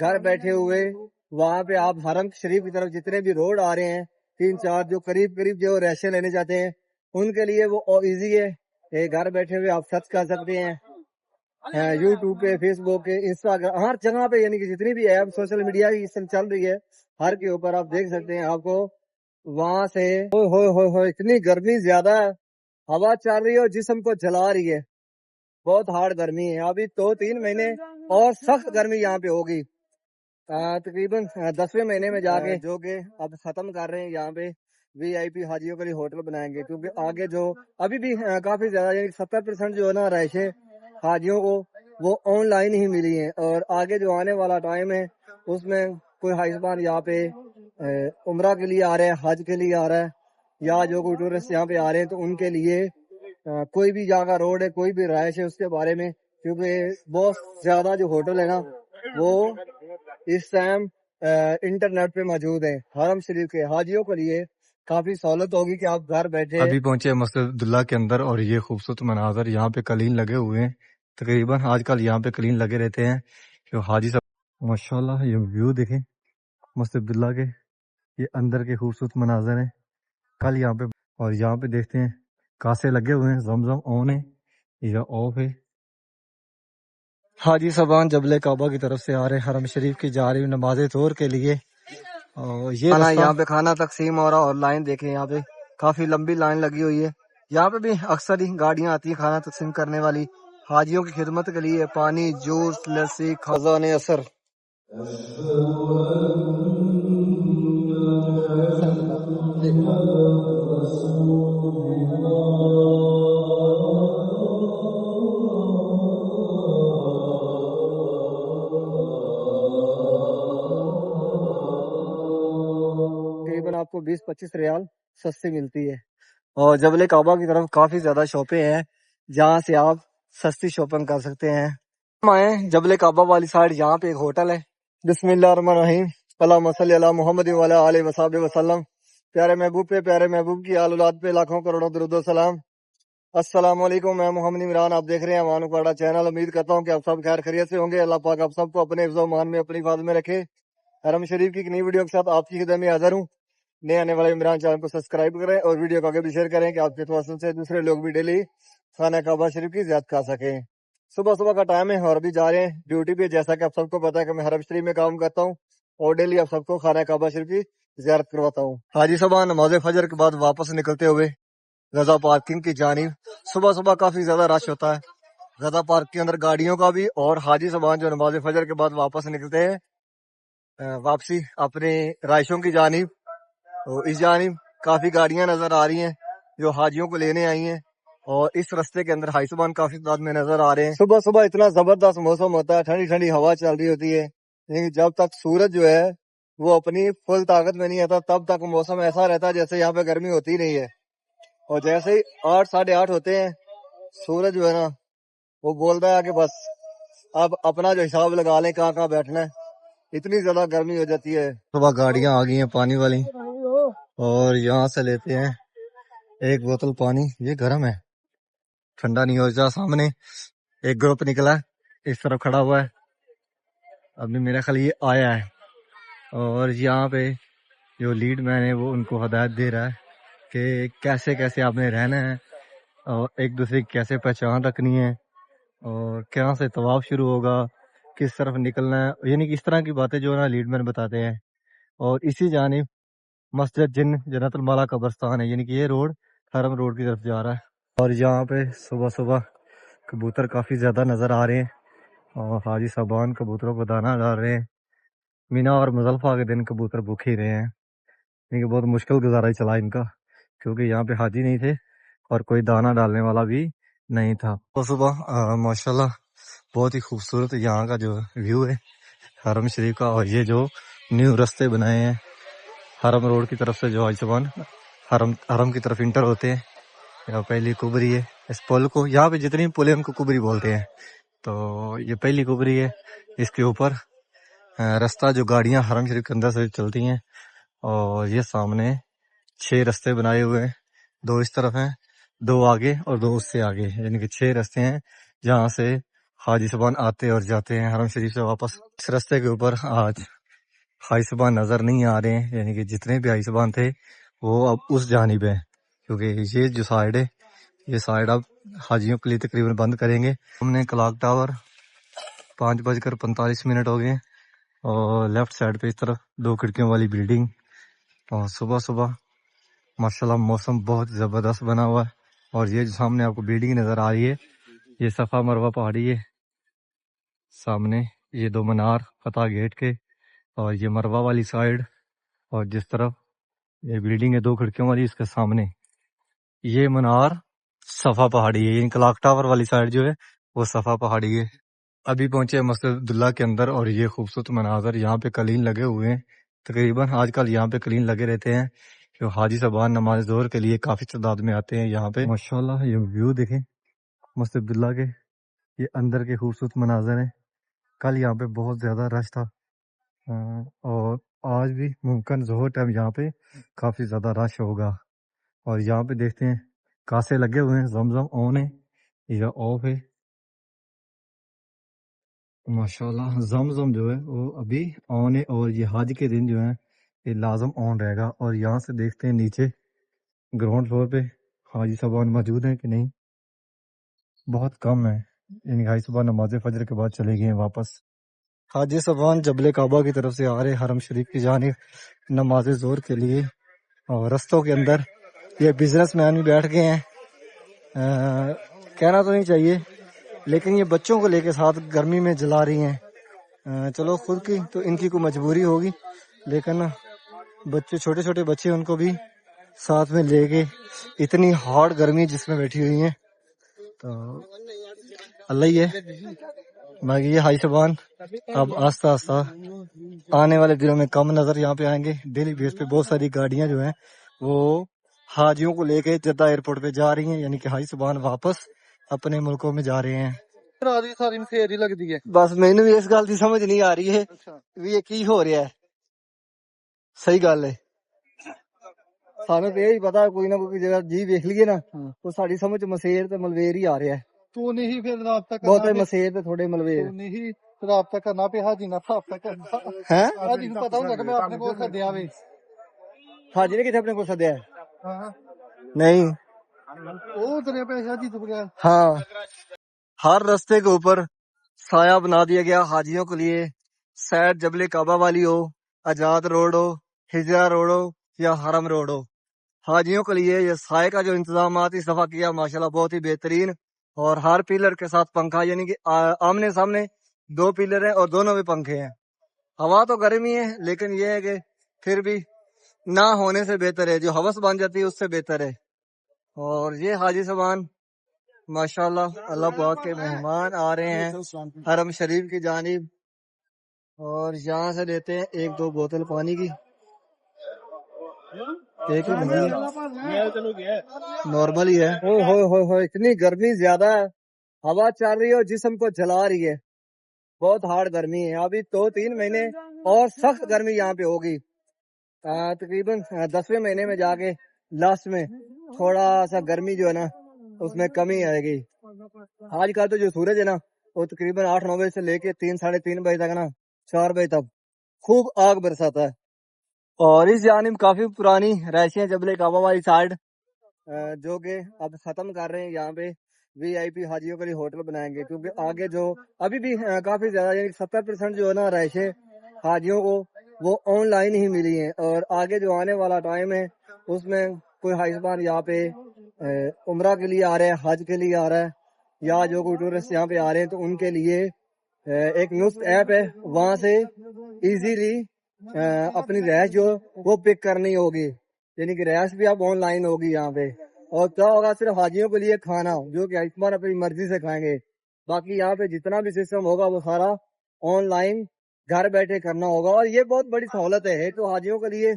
گھر بیٹھے ہوئے وہاں پہ آپ حرم شریف کی طرف جتنے بھی روڈ آ رہے ہیں 3-4 جو قریب جو ریشن لینے جاتے ہیں ان کے لیے وہ ایزی ہے کہ گھر بیٹھے ہوئے آپ سرچ کر سکتے ہیں یوٹیوب پہ، فیس بک پہ، انسٹاگرام، ہر جگہ پہ، یعنی کہ جتنی بھی ایپ سوشل میڈیا کی اس چل رہی ہے ہر کے اوپر آپ دیکھ سکتے ہیں. آپ کو وہاں سے اتنی گرمی زیادہ ہے، ہوا چل رہی ہے اور جسم کو جلا رہی ہے، بہت ہارڈ گرمی ہے. ابھی 2-3 مہینے اور سخت گرمی یہاں پہ ہوگی. تقریباً 10ویں مہینے میں جا کے جو کہ اب ختم کر رہے ہیں یہاں پہ وی آئی پی حاجیوں کے لیے ہوٹل بنائیں گے، کیونکہ آگے جو ابھی بھی کافی زیادہ یعنی 70% جو ہے نا رہائشیں حاجیوں کو وہ آن لائن ہی ملی ہیں، اور آگے جو آنے والا ٹائم ہے اس میں کوئی حاجیان یہاں پہ عمرہ کے لیے آ رہا ہے، حج کے لیے آ رہا ہے، یا جو کوئی ٹورسٹ یہاں پہ آ رہے ہیں تو ان کے لیے کوئی بھی جگہ روڈ ہے، کوئی بھی رہائش ہے، اس کے بارے میں، کیونکہ بہت زیادہ جو ہوٹل ہے نا وہ اس ٹائم انٹرنیٹ پہ موجود ہے. حرم شریف کے حاجیوں کے لیے کافی سہولت ہوگی کہ آپ گھر بیٹھے. ابھی پہنچے مسجد عبداللہ کے اندر اور یہ خوبصورت مناظر یہاں پہ قلین لگے ہوئے ہیں. تقریباً آج کل یہاں پہ قلین لگے رہتے ہیں. جو حاجی صاحب ماشاءاللہ یہ ویو دیکھیں مسجد عبداللہ کے، یہ اندر کے خوبصورت مناظر ہیں. کل یہاں پہ اور یہاں پہ دیکھتے ہیں کاسے لگے ہوئے ہیں، زمزم آن ہے یا آف ہے. حاجی صاحبان جبل کعبہ کی طرف سے آ رہے ہیں، حرم شریف کی جا رہی نماز ظہر کے لیے. اور یہ یہاں پہ کھانا تقسیم ہو رہا، اور لائن دیکھیں یہاں پہ کافی لمبی لائن لگی ہوئی ہے. یہاں پہ بھی اکثر ہی گاڑیاں آتی ہیں کھانا تقسیم کرنے والی حاجیوں کی خدمت کے لیے. پانی، جوس، لسی، خزان اثر. تقریباً آپ کو 20-25 ریال سستی ملتی ہے. اور جبل کعبہ کی طرف کافی زیادہ شاپیں ہیں جہاں سے آپ سستی شاپنگ کر سکتے ہیں. ہم آئے جبل کعبہ والی سائڈ، یہاں پہ ایک ہوٹل ہے. بسم اللہ الرحمن الرحیم، اللہم صلی علی محمد وعلی آلہ وصحبہ وسلم. پیارے محبوب پہ، پیارے محبوب کی آل اولاد پہ لاکھوں کروڑوں درود و سلام. السلام علیکم، میں محمد عمران، آپ دیکھ رہے ہیں وانو پاڑا چینل. امید کرتا ہوں کہ آپ سب خیر خیریت سے ہوں گے. اللہ پاک آپ سب کو اپنے حفظ و امان میں، اپنی حفاظت میں رکھے. حرم شریف کی ایک نئی ویڈیو کے ساتھ آپ کی خدمت میں حاضر ہوں. نئے آنے والے عمران چینل کو سبسکرائب کریں اور ویڈیو کو آگے بھی شیئر کریں کہ آپ کے توسط سے دوسرے لوگ بھی ڈیلی خانہ کعبہ شریف کی زیارت کر سکیں. صبح صبح کا ٹائم ہے اور ابھی جا رہے ہیں ڈیوٹی پہ. جیسا کہ آپ سب کو پتا ہے کہ میں حرم شریف میں کام کرتا ہوں اور ڈیلی آپ سب کو خانہ کعبہ شریف کی زیارت کرواتا ہوں. حاجی صاحب نماز فجر کے بعد واپس نکلتے ہوئے غزہ پارکنگ کی جانب. صبح صبح کافی زیادہ رش ہوتا ہے غزہ پارک کے اندر گاڑیوں کا بھی، اور حاجی صاحب جو نماز فجر کے بعد واپس نکلتے ہیں واپسی اپنے رہائشوں کی جانب. تو اس جانب کافی گاڑیاں نظر آ رہی ہیں جو حاجیوں کو لینے آئی ہیں، اور اس رستے کے اندر حاجی صاحبان کافی تعداد میں نظر آ رہے ہیں. صبح صبح اتنا زبردست موسم ہوتا ہے، ٹھنڈی ٹھنڈی ہوا چل رہی ہوتی ہے، لیکن جب تک سورج جو ہے وہ اپنی فل طاقت میں نہیں آتا تب تک موسم ایسا رہتا ہے جیسے یہاں پہ گرمی ہوتی نہیں ہے. اور جیسے ہی 8-8:30 ہوتے ہیں سورج جو ہے نا وہ بولتا ہے کہ بس اب اپنا جو حساب لگا لیں کہاں کہاں بیٹھنا ہے. اتنی زیادہ گرمی ہو جاتی ہے. صبح گاڑیاں آ گئی ہیں پانی والی، اور یہاں سے لیتے ہیں ایک بوتل پانی. یہ گرم ہے، ٹھنڈا نہیں ہو جا. سامنے ایک گروپ نکلا ہے، اس طرف کھڑا ہوا ہے، ابھی میرا خیال یہ آیا ہے. اور یہاں پہ جو لیڈ مین ہے وہ ان کو ہدایت دے رہا ہے کہ کیسے کیسے آپ نے رہنا ہے، اور ایک دوسرے کی کیسے پہچان رکھنی ہے، اور کہاں سے طواف شروع ہوگا، کس طرف نکلنا ہے. یعنی کہ اس طرح کی باتیں جو ہے نا لیڈ مین بتاتے ہیں. اور اسی جانب مسجد جنت المالا قبرستان ہے، یعنی کہ یہ روڈ حرم روڈ کی طرف جا رہا ہے. اور یہاں پہ صبح صبح کبوتر کافی زیادہ نظر آ رہے ہیں، اور حاجی صاحبان کبوتروں کو دانہ ڈال رہے ہیں. مینا اور مزدلفہ کے دن کبوتر بھوکے ہی رہے ہیں، کیونکہ بہت مشکل گزارا ہی چلا ان کا، کیونکہ یہاں پہ حاجی نہیں تھے اور کوئی دانہ ڈالنے والا بھی نہیں تھا. تو صبح ماشاءاللہ بہت ہی خوبصورت یہاں کا جو ویو ہے حرم شریف کا. اور یہ جو نیو رستے بنائے ہیں حرم روڈ کی طرف سے جو حاجی صاحبان حرم کی طرف انٹر ہوتے ہیں، یہ پہلی کبری ہے. اس پل کو یہاں پہ جتنی پل ہیں ان کو کبری بولتے ہیں. تو یہ پہلی کبری ہے، اس کے اوپر رستہ جو گاڑیاں حرم شریف کے اندر سے چلتی ہیں. اور یہ سامنے 6 رستے بنائے ہوئے ہیں، 2 اس طرف ہیں، 2 آگے اور 2 اس سے آگے، یعنی کہ 6 رستے ہیں جہاں سے حاجی صاحبان آتے اور جاتے ہیں حرم شریف سے واپس۔ اس رستے کے اوپر آج حاجی صاحبان نظر نہیں آ رہے ہیں، یعنی کہ جتنے بھی حاجی صاحبان تھے وہ اب اس جانب ہیں، کیونکہ یہ جو سائڈ ہے یہ سائڈ اب حاجیوں کے لیے تقریباً بند کریں گے۔ ہم نے کلاک ٹاور 5:45 ہو گئے اور لیفٹ سائڈ پہ اس طرف 2 کھڑکیوں والی بلڈنگ، اور صبح صبح ماشاءاللہ موسم بہت زبردست بنا ہوا ہے۔ اور یہ جو سامنے آپ کو بلڈنگ نظر آ رہی ہے یہ صفا مروہ پہاڑی ہے، سامنے یہ 2 منار فتح گیٹ کے، اور یہ مروہ والی سائڈ، اور جس طرف یہ بلڈنگ ہے 2 کھڑکیوں والی اس کے سامنے یہ منار صفا پہاڑی ہے، یعنی کلاک ٹاور والی سائڈ جو ہے وہ صفا پہاڑی ہے۔ ابھی پہنچے ہیں مسجد عبداللہ کے اندر اور یہ خوبصورت مناظر، یہاں پہ قلین لگے ہوئے ہیں، تقریباً آج کل یہاں پہ قلین لگے رہتے ہیں کہ حاجی صاحبان نماز ظہر کے لیے کافی تعداد میں آتے ہیں یہاں پہ۔ ماشاءاللہ یہ ویو دیکھیں مسجد عبداللہ کے، یہ اندر کے خوبصورت مناظر ہیں۔ کل یہاں پہ بہت زیادہ رش تھا، اور آج بھی ممکن ظہر ٹائم یہاں پہ کافی زیادہ رش ہوگا۔ اور یہاں پہ دیکھتے ہیں کاسے لگے ہوئے ہیں، زمزم آن ہے یا آف ہے؟ ماشاءاللہ زمزم جو ہے وہ ابھی آن ہے، اور یہ حج کے دن جو ہے یہ لازم آن رہے گا۔ اور یہاں سے دیکھتے ہیں نیچے گراؤنڈ فلور پہ حاجی صاحبان موجود ہیں کہ نہیں، بہت کم ہے، یعنی حاجی صاحبان نماز فجر کے بعد چلے گئے ہیں واپس۔ حاجی صاحبان جبل کعبہ کی طرف سے آ رہے حرم شریف کی جانب نماز ظہر کے لیے، اور رستوں کے اندر یہ بزنس مین بھی بیٹھ گئے ہیں۔ کہنا تو نہیں چاہیے لیکن یہ بچوں کو لے کے ساتھ گرمی میں جلا رہی ہیں۔ چلو خود کی تو ان کی کوئی مجبوری ہوگی، لیکن بچے چھوٹے چھوٹے بچے ان کو بھی ساتھ میں لے کے، اتنی ہارڈ گرمی جس میں بیٹھی ہوئی ہیں، تو اللہ ہی ہے۔ باقی یہ حاجی صاحبان اب آہستہ آہستہ آنے والے دنوں میں کم نظر یہاں پہ آئیں گے۔ ڈیلی بیس پہ بہت ساری گاڑیاں جو ہیں وہ حاجیوں کو لے کے جدہ ایئرپورٹ پہ جا رہی ہیں، یعنی کہ حاجی صاحبان واپس اپنے ملکوں میں جا رہے ہیں۔ بس مینوں بھی اس گل کی سمجھ نہیں آ رہی ہے بھی یہ کی ہو رہا ہے۔ صحیح گل ہے، سانو تو یہی پتا کوئی نہ کوئی جگہ جی ویکھ لیے نا تو ساری سمجھ مسیر تے ملویر ہی آ رہا ہے۔ تو نہیں پھر رابطہ بہت کرنا مسیر تے تھوڑے ملویر تو نہیں رابطہ کرنا پہ حاجی نہ رابطہ کرنا ہیں۔ حاجی کو پتا ہوگا کہ میں اپنے کو سدیا وے حاجی نے کتنے اپنے کو سدیا ہے؟ ہاں نہیں، وہ اتنے پہ حاجی تو بغیر ہاں ہر رستے کے اوپر سایہ بنا دیا گیا حاجیوں کے لیے، سیٹ جبل کعبہ والی ہو، آزاد روڈ ہو، ہجرہ روڈ ہو یا حرم روڈ ہو، حاجیوں کے لیے یہ سائے کا جو انتظامات اس دفعہ کیا ماشاءاللہ بہت ہی بہترین، اور ہر پیلر کے ساتھ پنکھا، یعنی کہ آمنے سامنے 2 پیلر ہیں اور دونوں میں پنکھے ہیں۔ ہوا تو گرمی ہے لیکن یہ ہے کہ پھر بھی نہ ہونے سے بہتر ہے، جو ہوس بن جاتی ہے اس سے بہتر ہے۔ اور یہ حاجی صاحبان ماشاءاللہ اللہ پاک کے مہمان آ رہے ہیں حرم شریف کی جانب، اور یہاں سے لیتے ہیں 1-2 بوتل پانی کی، ایک ہی بندی ہے، نارمل ہی ہے۔ اتنی گرمی زیادہ ہے، ہوا چل رہی ہے اور جسم کو جلا رہی ہے، بہت ہارڈ گرمی ہے۔ ابھی 2-3 مہینے اور سخت گرمی یہاں پہ ہوگی، تقریباً 10ویں مہینے میں جا کے لاسٹ میں تھوڑا سا گرمی جو ہے نا اس میں کمی آئے گی۔ آج کل تو جو سورج ہے نا وہ تقریباً 8-9 بجے سے لے کے 3-3:30 بجے تک نا 4 بجے تک خوب آگ برساتا ہے۔ اور اس جانب کافی پرانی رہائشیں جبل کعبہ والی سائڈ، جو کہ اب ختم کر رہے ہیں، یہاں پہ VIP حاجیوں کے لیے ہوٹل بنائیں گے، کیونکہ آگے جو ابھی بھی کافی زیادہ یعنی 70% جو ہے نا رہائشیں حاجیوں کو وہ آن لائن ہی ملی ہیں، اور آگے جو آنے والا ٹائم ہے اس میں کوئی حاجی صاحبان یہاں پہ عمرہ کے لیے آ رہا ہے، حج کے لیے آ رہا ہے، یا جو کوئی ٹورسٹ یہاں پہ آ رہے ہیں تو ان کے لیے ایک نسخ ایپ ہے، وہاں سے ایزیلی اپنی رہائش جو وہ پک کرنی ہوگی، یعنی کہ رہائش بھی اب آن لائن ہوگی یہاں پہ۔ اور کیا ہوگا صرف حاجیوں کے لیے کھانا جو کہ حاجی صاحب اپنی مرضی سے کھائیں گے، باقی یہاں پہ جتنا بھی سسٹم ہوگا وہ سارا آن لائن گھر بیٹھے کرنا ہوگا، اور یہ بہت بڑی سہولت ہے تو حاجیوں کے لیے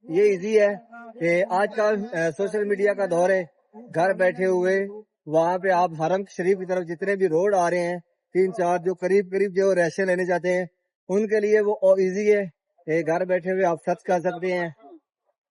یہ ایزی ہے کہ آج کل سوشل میڈیا کا دور ہے، گھر بیٹھے ہوئے وہاں پہ آپ حرم شریف کی طرف جتنے بھی روڈ آ رہے ہیں 3-4 جو قریب جو ریشے لینے جاتے ہیں ان کے لیے وہ ایزی ہے کہ گھر بیٹھے ہوئے آپ سرچ کر سکتے ہیں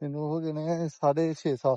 ਇਹਨੂੰ ਹੋ ਗਏ ਨੇ 6.5 ਸਾਲ।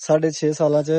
6.5 ਸਾਲਾਂ ਚ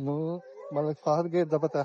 ਨੂੰ ਮਤਲਬ ਫਾਹਦ ਗੇਟ ਦਾ ਪਤਾ,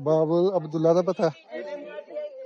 ਬਾਬੁਲ ਅਬਦੁੱਲਾ ਦਾ ਪਤਾ।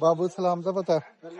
ਬਾਬੁਲ ਸਲਾਮ ਦਾ ਪਤਾ,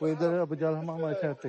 ਉਹ ਇਧਰ ਅਬੂਜਲ ਹਮਾਮ ਵਾਲੀ ਸਾਈਡ ਤੇ।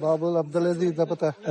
ਬਾਬੁਲ ਅਬਦੁਲ ਅਜ਼ੀਜ਼ ਦਾ ਪਤਾ,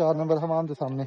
4 ਨੰਬਰ ਹਮਾਮ ਦੇ ਸਾਹਮਣੇ।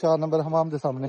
4 ਨੰਬਰ ਹਮਾਮ ਦੇ ਸਾਹਮਣੇ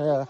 ਹੈ।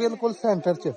ਬਿਲਕੁਲ ਸੈਂਟਰ 'ਚ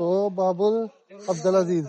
ਉਹ ਬਾਬੁਲ ਅਬਦੁਲ ਅਜ਼ੀਜ਼।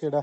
ਕਿਹੜਾ?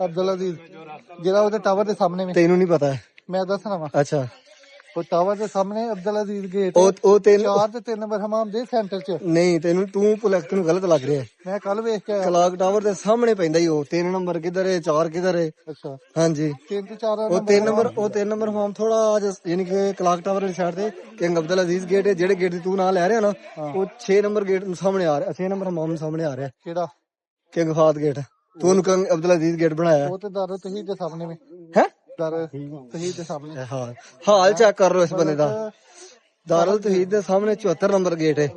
ਅਬਦੁਲ ਅਜ਼ੀਜ਼। ਜਿਹੜਾ ਉਹਦੇ ਟਾਵਰ ਦੇ ਸਾਹਮਣੇ ਵੀ ਤੈਨੂੰ ਨਹੀਂ ਪਤਾ ਹੈ? ਮੈਂ ਦੱਸਣਾ ਵਾ ਅੱਛਾ ਉਹ ਟਾਵਰ ਦੇ ਸਾਹਮਣੇ ਅਬਦੁਲ ਅਜ਼ੀਜ਼ ਗੇਟ ਉਹ ਤੈਨੂੰ 4 ਤੇ 3 ਨੰਬਰ ਹਮਾਮ ਦੇ ਸੈਂਟਰ 'ਚ। ਨਹੀਂ, ਤੂੰ ਭੁਲੇਖ ਨੂੰ ਗਲਤ ਲੱਗ ਰਿਹਾ ਹੈ। ਮੈਂ ਕੱਲ ਵੇਖ ਕੇ ਆਇਆ। ਕਲਾਕ ਟਾਵਰ ਦੇ ਸਾਹਮਣੇ ਪੈਂਦਾ ਹੀ ਉਹ 3 ਨੰਬਰ ਕਿਧਰ ਹੈ 4 ਕਿਧਰ ਹੈ? ਅੱਛਾ ਹਾਂਜੀ 3 ਤੇ 4 ਉਹ 3 ਨੰਬਰ ਹਮਾਮ ਥੋੜਾ ਯਾਨੀ ਕਿ ਕਲਾਕ ਟਾਵਰ ਦੀ ਸਾਈਡ ਤੇ ਕਿੰਗ ਅਬਦੁਲ ਅਜ਼ੀਜ਼ ਗੇਟ ਹੈ, ਜਿਹੜੇ ਗੇਟ ਦੀ ਤੂੰ ਨਾਂ ਲੈ ਰਿਹਾ ਨਾ ਉਹ 6 ਨੰਬਰ ਗੇਟ ਨੂੰ ਸਾਹਮਣੇ ਆ ਰਿਹਾ, 6 ਨੰਬਰ ਹਮਾਮ ਨੂੰ ਸਾਹਮਣੇ ਆ ਰਿਹਾ ਕਿਹੜਾ ਕਿੰਗ ਫਾਦ ਗੇਟ। ਤੂੰ ਉਹਨੂੰ ਕਿੰਗ ਅਬਦੁਲ ਅਜ਼ੀਜ਼ ਗੇਟ ਬਣਾਇਆ ਉਹ ਤੇ ਦਾਰੂ ਤਹੀਦ ਦੇ ਸਾਹਮਣੇ ਵੀ ਹੈ? ਦਾਰੂ ਤਹੀਦ ਦੇ ਸਾਹਮਣੇ। ਹਾਂ ਹਾਲ ਚੈੱਕ ਕਰ ਲੋ ਇਸ ਬੰਦੇ ਦਾ। ਦਾਰੁਲ ਤਹੀਦ ਦੇ ਸਾਹਮਣੇ 74 ਨੰਬਰ ਗੇਟ ਹੈ।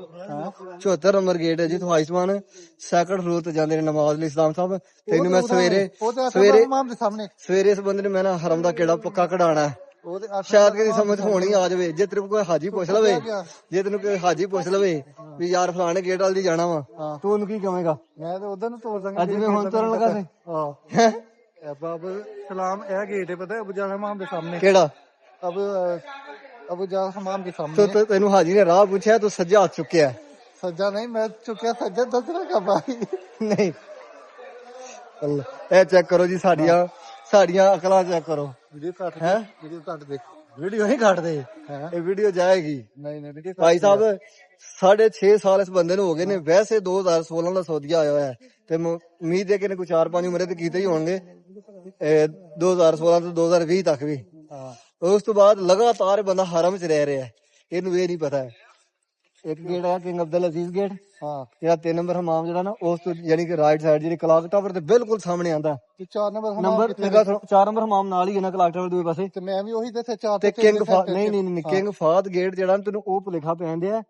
74 ਨੰਬਰ ਗੇਟ ਹੈ ਜਿੱਥੋਂ ਆਇਸਮਾਨ ਸੈਕੰਡ ਫਲੋਰ ਤੇ ਜਾਂਦੇ ਨੇ ਨਮਾਜ਼ ਲਈ ਇਸਲਾਮ ਸਾਹਿਬ। ਤੈਨੂੰ ਮੈਂ ਸਵੇਰੇ ਹਮਾਮ ਦੇ ਸਾਹਮਣੇ ਸਵੇਰੇ ਇਸ ਬੰਦੇ ਨੇ ਮੈਂ ਨਾ ਹਰਮ ਦਾ ਕਿਹੜਾ ਪੱਕਾ ਕਢਾਣਾ ਉਹਦੇ ਸ਼ਾਇਦ ਕਿਹਦੀ ਸਮਝ ਹੋਣੀ ਆ ਜਾਵੇ। ਜੇ ਤੇਰੇ ਕੋਈ ਹਾਜੀ ਪੁੱਛ ਲਵੇ, ਜੇ ਤੈਨੂੰ ਕੋਈ ਹਾਜੀ ਪੁੱਛ ਲਵੇ ਵੀ ਯਾਰ ਫਲਾਣੇ ਗੇਟ ਵਾਲ ਦੀ ਜਾਣਾ ਵਾ, ਤੂੰ ਉਹਨੂੰ ਕੀ ਕਹੇਗਾ? ਮੈਂ ਤੇ ਉਧਰ ਨੂੰ ਤੋੜ ਦਾਂਗਾ ਅੱਜ ਜਿਵੇਂ ਹੁਣ ਤੁਰਨ ਲੱਗਾ ਸੀ। ਹਾਂ ਬਾਬਾ ਸਲਾਮ ਇਹ ਗੇਟ ਹੈ ਪਤਾ ਅਬੂ ਜਾਲ ਹਮਾਮ ਦੇ ਸਾਹਮਣੇ। ਕਿਹੜਾ? ਅਬੂ ਜਾਲ ਹਮਾਮ ਦੇ ਸਾਹਮਣੇ। ਤੈਨੂੰ ਹਾਜੀ ਨੇ ਰਾਹ ਪੁੱਛਿਆ ਤੂੰ ਸੱਜਾ ਹੱਥ ਚੁੱਕਿਆ? ਸੱਜਾ ਨਹੀਂ ਮੈਂ ਚੁੱਕਿਆ, ਸੱਜਾ ਦੱਸਣਾ ਕਬਾ ਨਹੀਂ। ਇਹ ਚੈੱਕ ਕਰੋ ਜੀ ਸਾਡੀਆਂ ਅਕਲਾਂ ਚੈੱਕ ਕਰੋ। ਵੀਡੀਓ ਕੱਟ ਹੈ ਵੀਡੀਓ ਕੱਟ ਦੇ। ਵੀਡੀਓ ਨਹੀਂ ਕੱਟਦੇ, ਇਹ ਵੀਡੀਓ ਜਾਏਗੀ। ਨਹੀਂ ਵੀਡੀਓ ਭਾਈ ਸਾਹਿਬ 6.5 ਸਾਲ ਇਸ ਬੰਦੇ ਨੂੰ ਹੋ ਗਏ ਨੇ। ਵੈਸੇ 2016 ਦਾ ਸੌਦੀਆ ਆਇਆ ਹੋਇਆ ਹੈ ਤੇ ਉਮੀਦ ਹੈ ਕਿ ਇਹਨੇ ਕੋਈ 4-5 ਉਮਰੇ ਤੇ ਕੀਤੇ ਹੀ ਹੋਣਗੇ 2016 ਤੋਂ 2020 ਤੱਕ ਵੀ। ਉਸ ਤੋਂ ਬਾਅਦ ਲਗਾਤਾਰ ਇਹ ਬੰਦਾ ਹਰਮ 'ਚ ਰਹਿ ਰਿਹਾ ਹੈ, ਇਹਨੂੰ ਇਹ ਨਹੀਂ ਪਤਾ ਹੈ। ਇੱਕ ਗੇਟ ਹੈ ਕਿੰਗ ਅਬਦੁਲ ਅਜ਼ੀਜ਼ ਗੇਟ, ਜਿਹੜਾ 3 ਨੰਬਰ ਹਮਾਮ ਜਿਹੜਾ ਨਾ ਉਸ ਤੋਂ ਯਾਨੀ ਕਿ ਰਾਈਟ ਸਾਈਡ ਜਿਹੜੀ ਕਲਾਕ ਟਾਵਰ ਦੇ ਬਿਲਕੁਲ ਸਾਹਮਣੇ ਆਂਦਾ। 4 ਨੰਬਰ ਨੰਬਰ 4 ਨੰਬਰ ਹਮਾਮ ਨਾਲ ਹੀ ਹੈ ਨਾ ਕਲਾਕ ਟਾਵਰ ਦੂਏ ਪਾਸੇ। ਤੇ ਮੈਂ ਵੀ ਉਹੀ ਦੱਸਿਆ 4 ਤੇ ਕਿੰਗ ਫਾਦ ਨਹੀਂ ਕਿੰਗ ਫਾਦ ਗੇਟ ਜਿਹੜਾ ਤੈਨੂੰ ਉਹ ਭੁਲੇਖਾ ਪੈਂਦੇ ਆ।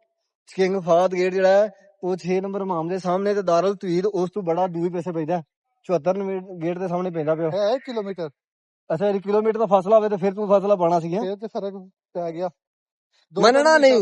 ਕਿੰਗ ਫਾਦ ਗੇਟ ਜਿਹੜਾ ਹੈ ਉਹ 6 ਨੰਬਰ ਹਮਾਮ ਦੇ ਸਾਹਮਣੇ ਤੇ ਦਾਰੁਲ ਤਵੀਦ ਉਸ ਤੋਂ ਬੜਾ ਦੂਏ ਪਾਸੇ ਪੈਂਦਾ। 74 ਗੇਟ ਦੇ ਸਾਹਮਣੇ ਪੈਂਦਾ ਪਿਆ ਹੈ ਕਿਲੋਮੀਟਰ। ਅੱਛਾ 1 ਕਿਲੋਮੀਟਰ ਦਾ ਫਾਸਲਾ ਹੋਵੇ ਤੇ ਫਿਰ ਤੂੰ ਫਾਸਲਾ ਪਾਣਾ ਸੀ। ਫਿਰ ਤੇ ਫਰਕ ਪੈ ਗਿਆ। ਮੰਨਣਾ ਨਹੀਂ।